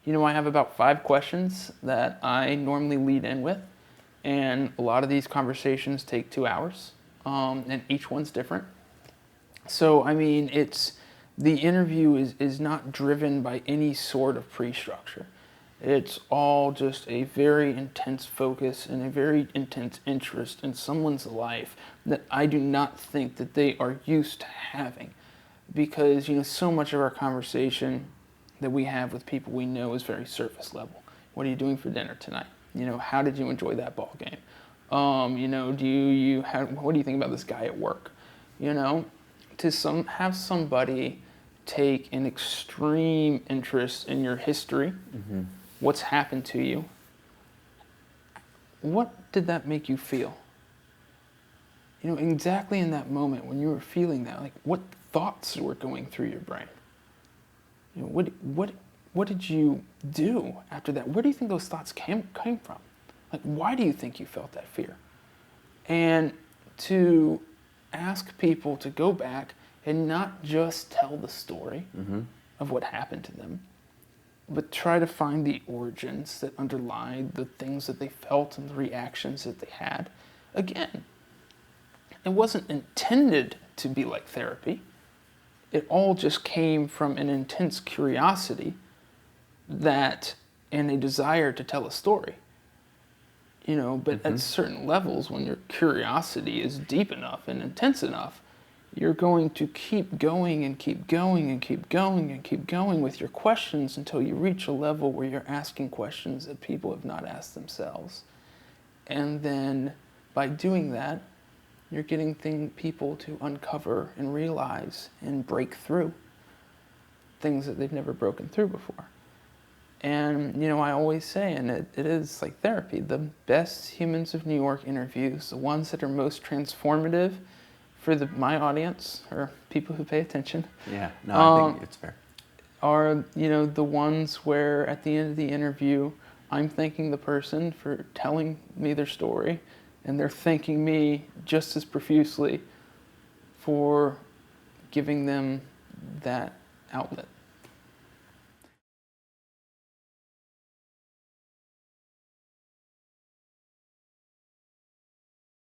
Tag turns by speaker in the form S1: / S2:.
S1: I have about 5 questions that I normally lead in with, and a lot of these conversations take 2 hours, and each one's different. So, the interview is not driven by any sort of pre-structure. It's all just a very intense focus and a very intense interest in someone's life that I do not think that they are used to having. Because, so much of our conversation that we have with people we know is very surface level. What are you doing for dinner tonight? How did you enjoy that ball game? What do you think about this guy at work? Have somebody take an extreme interest in your history, what's happened to you. What did that make you feel? Exactly in that moment when you were feeling that, like what thoughts were going through your brain? What did you do after that? Where do you think those thoughts came from? Like, why do you think you felt that fear? And to ask people to go back and not just tell the story of what happened to them, but try to find the origins that underlie the things that they felt and the reactions that they had. Again, it wasn't intended to be like therapy. It all just came from an intense curiosity and a desire to tell a story. But at certain levels, when your curiosity is deep enough and intense enough, you're going to keep going and keep going and keep going and keep going with your questions until you reach a level where you're asking questions that people have not asked themselves. And then by doing that, you're getting people to uncover and realize and break through things that they've never broken through before. And, I always say, and it is like therapy, the best Humans of New York interviews, the ones that are most transformative for my audience, or people who pay attention.
S2: Yeah, no, I think it's fair.
S1: Are, the ones where at the end of the interview, I'm thanking the person for telling me their story, and they're thanking me just as profusely for giving them that outlet.